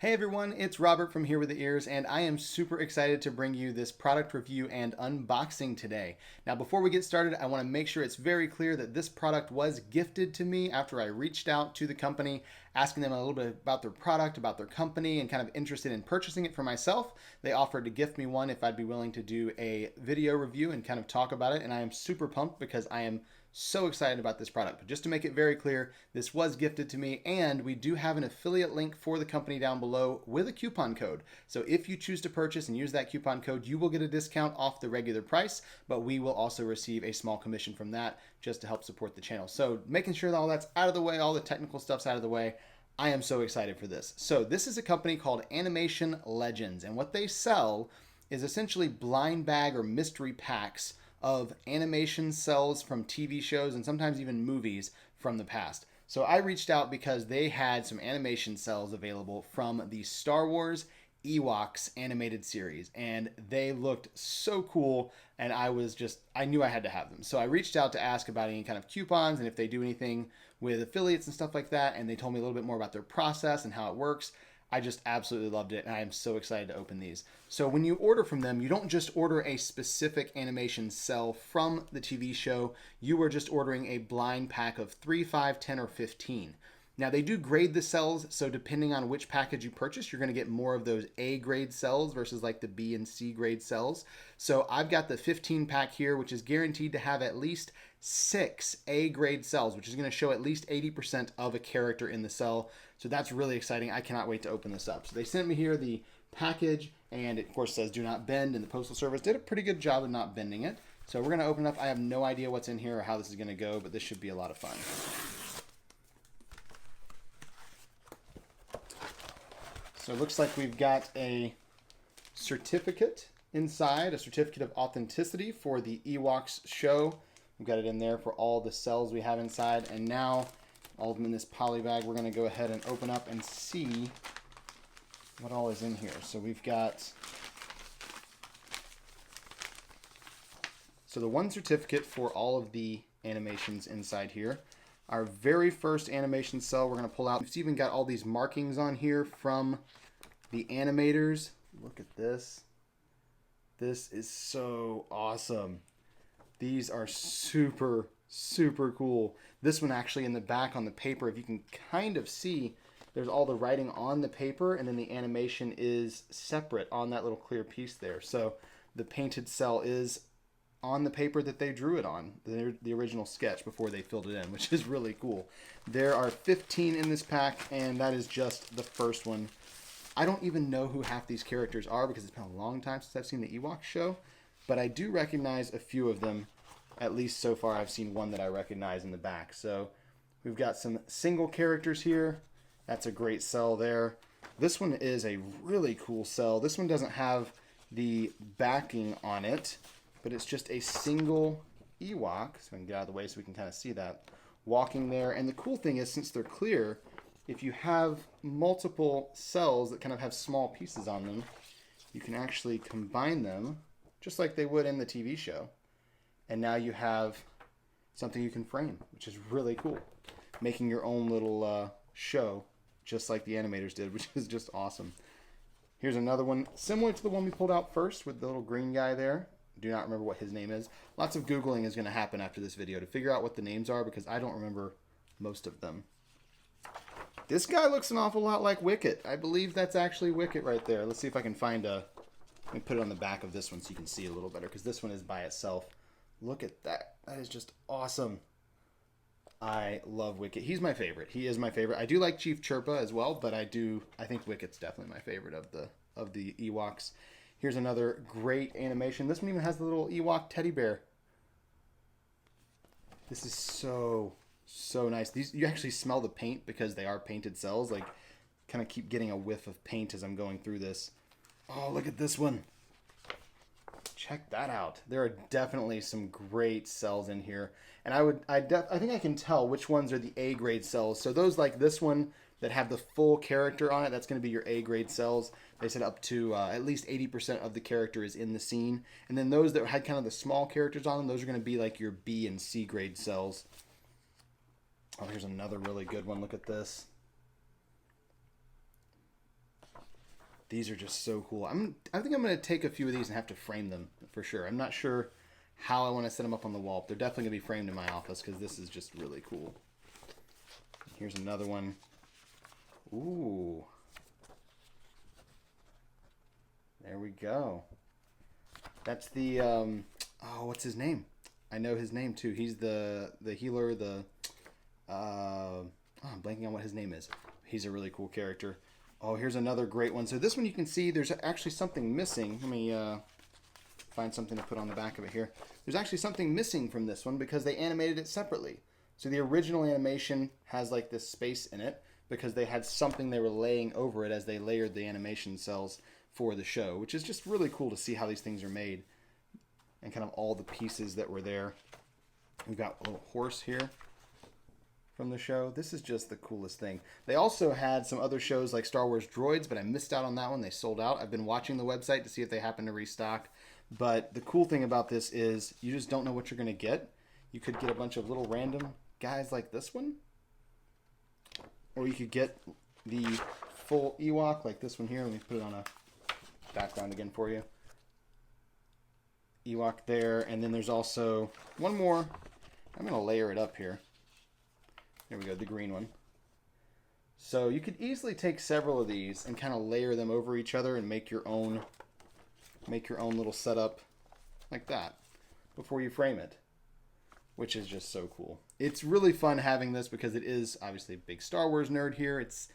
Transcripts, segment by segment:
Hey everyone, it's Robert from Here with the Ears, and I am super excited to bring you this product review and unboxing today. Now, before we get started, I want to make sure it's very clear that this product was gifted to me after I reached out to the company, asking them a little bit about their product, about their company, and kind of interested in purchasing it for myself. They offered to gift me one if I'd be willing to do a video review and kind of talk about it, and I am super pumped because I am so excited about this product. But just to make it very clear, this was gifted to me, and we do have an affiliate link for the company down below with a coupon code. So if you choose to purchase and use that coupon code, you will get a discount off the regular price, but we will also receive a small commission from that just to help support the channel. So making sure that all that's out of the way, all the technical stuff's out of the way, I am so excited for this. So this is a company called Animation Legends, and what they sell is essentially blind bag or mystery packs of animation cells from TV shows and sometimes even movies from the past. So I reached out because they had some animation cells available from the Star Wars Ewoks animated series, and they looked so cool, and I knew I had to have them. So I reached out to ask about any kind of coupons and if they do anything with affiliates and stuff like that, and they told me a little bit more about their process and how it works. I just absolutely loved it, and I am so excited to open these. So when you order from them, you don't just order a specific animation cell from the TV show. You are just ordering a blind pack of 3, 5, 10, or 15. Now, they do grade the cells, so depending on which package you purchase, you're going to get more of those A grade cells versus like the B and C grade cells. So I've got the 15 pack here, which is guaranteed to have at least 6 A grade cells, which is going to show at least 80% of a character in the cell. So that's really exciting. I cannot wait to open this up. So they sent me here the package, and it of course says do not bend, and the Postal Service did a pretty good job of not bending it. So we're going to open it up. I have no idea what's in here or how this is going to go, but this should be a lot of fun. So it looks like we've got a certificate inside, a certificate of authenticity for the Ewoks show. We've got it in there for all the cells we have inside, and now all of them in this poly bag. We're going to go ahead and open up and see what all is in here. So we've got the one certificate for all of the animations inside here. Our very first animation cell we're going to pull out. We've even got all these markings on here from the animators. Look at this. This is so awesome. These are super, super cool. This one actually in the back on the paper, if you can kind of see, there's all the writing on the paper, and then the animation is separate on that little clear piece there. So the painted cell is on the paper that they drew it on, the original sketch before they filled it in, which is really cool. There are 15 in this pack, and that is just the first one. I don't even know who half these characters are because it's been a long time since I've seen the Ewoks show, but I do recognize a few of them. At least so far I've seen one that I recognize in the back. So we've got some single characters here. That's a great cell there. This one is a really cool cell. This one doesn't have the backing on it, but it's just a single Ewok. So I can get out of the way so we can kind of see that walking there. And the cool thing is, since they're clear, if you have multiple cells that kind of have small pieces on them, you can actually combine them just like they would in the TV show. And now you have something you can frame, which is really cool. Making your own little show, just like the animators did, which is just awesome. Here's another one, similar to the one we pulled out first with the little green guy there. Do not remember what his name is. Lots of Googling is going to happen after this video to figure out what the names are because I don't remember most of them. This guy looks an awful lot like Wicket. I believe that's actually Wicket right there. Let's see if I can find a... Let me put it on the back of this one so you can see it a little better because this one is by itself. Look at that. That is just awesome. I love Wicket. He's my favorite. He is my favorite. I do like Chief Chirpa as well, but I think Wicket's definitely my favorite of the Ewoks. Here's another great animation. This one even has the little Ewok teddy bear. This is so nice. You actually smell the paint because they are painted cells. Like, kind of keep getting a whiff of paint as I'm going through this. Oh, look at this one. Check that out. There are definitely some great cells in here. And I think I can tell which ones are the A grade cells. So those like this one that have the full character on it, that's going to be your A grade cells. They said up to at least 80% of the character is in the scene. And then those that had kind of the small characters on them, those are going to be like your B and C grade cells. Oh, here's another really good one. Look at this. These are just so cool. I think I'm going to take a few of these and have to frame them for sure. I'm not sure how I want to set them up on the wall, but they're definitely going to be framed in my office because this is just really cool. Here's another one. Ooh. There we go. That's the, oh, what's his name? I know his name too. He's the healer, I'm blanking on what his name is. He's a really cool character. Oh, here's another great one. So this one you can see there's actually something missing. Let me find something to put on the back of it here. There's actually something missing from this one because they animated it separately. So the original animation has like this space in it because they had something they were laying over it as they layered the animation cells for the show, which is just really cool to see how these things are made and kind of all the pieces that were there. We've got a little horse here from the show. This is just the coolest thing. They also had some other shows like Star Wars Droids, but I missed out on that one. They sold out. I've been watching the website to see if they happen to restock. But the cool thing about this is you just don't know what you're going to get. You could get a bunch of little random guys like this one. Or you could get the full Ewok like this one here. Let me put it on a background again for you. Ewok there. And then there's also one more. I'm going to layer it up here. There we go, the green one. So you could easily take several of these and kind of layer them over each other and make your own little setup like that before you frame it, which is just so cool. It's really fun having this because it is obviously a big Star Wars nerd here. It's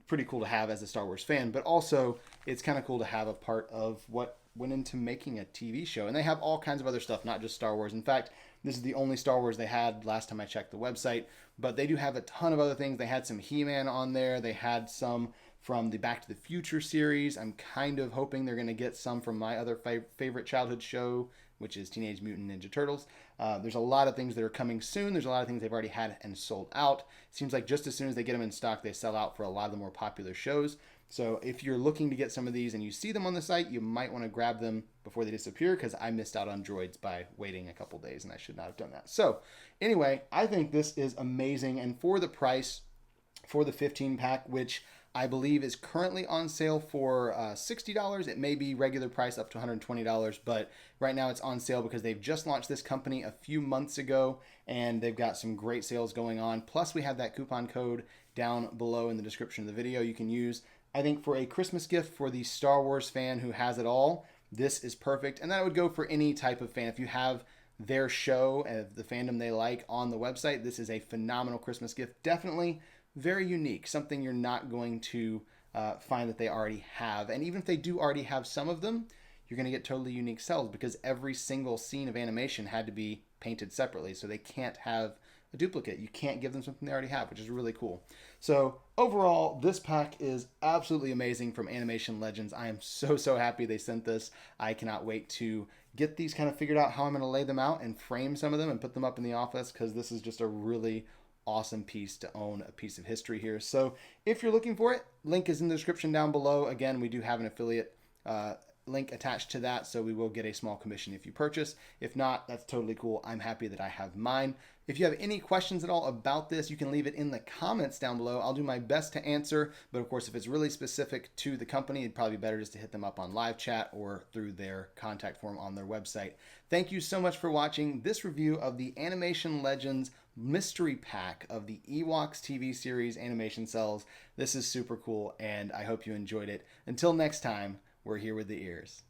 pretty cool to have as a Star Wars fan, but also it's kind of cool to have a part of what went into making a TV show. And they have all kinds of other stuff, not just Star Wars. In fact, this is the only Star Wars they had last time I checked the website, but they do have a ton of other things. They had some He-Man on there. They had some from the Back to the Future series. I'm kind of hoping they're going to get some from my other favorite childhood show, which is Teenage Mutant Ninja Turtles. There's a lot of things that are coming soon. There's a lot of things they've already had and sold out. It seems like just as soon as they get them in stock, they sell out for a lot of the more popular shows. So if you're looking to get some of these and you see them on the site, you might want to grab them before they disappear because I missed out on Droids by waiting a couple days and I should not have done that. So anyway, I think this is amazing. And for the price, for the 15 pack, which I believe is currently on sale for $60. It may be regular price up to $120, but right now it's on sale because they've just launched this company a few months ago and they've got some great sales going on. Plus we have that coupon code down below in the description of the video you can use. I think for a Christmas gift for the Star Wars fan who has it all, this is perfect. And that would go for any type of fan. If you have their show and the fandom they like on the website, this is a phenomenal Christmas gift. Definitely very unique, something you're not going to find that they already have. And even if they do already have some of them, you're going to get totally unique Cels because every single scene of animation had to be painted separately. So they can't have a duplicate. You can't give them something they already have, which is really cool. So overall, this pack is absolutely amazing from Animation Legends. I am so happy they sent this. I cannot wait to get these kind of figured out how I'm going to lay them out and frame some of them and put them up in the office because this is just a really awesome piece to own, a piece of history here. So if you're looking for it, link is in the description down below. Again, we do have an affiliate link attached to that, so we will get a small commission if you purchase. If not, that's totally cool. I'm happy that I have mine. If you have any questions at all about this, you can leave it in the comments down below. I'll do my best to answer, but of course, if it's really specific to the company, it'd probably be better just to hit them up on live chat or through their contact form on their website. Thank you so much for watching this review of the Animation Legends mystery pack of the Ewoks TV series Animation Cels. This is super cool, and I hope you enjoyed it. Until next time, we're here with the ears.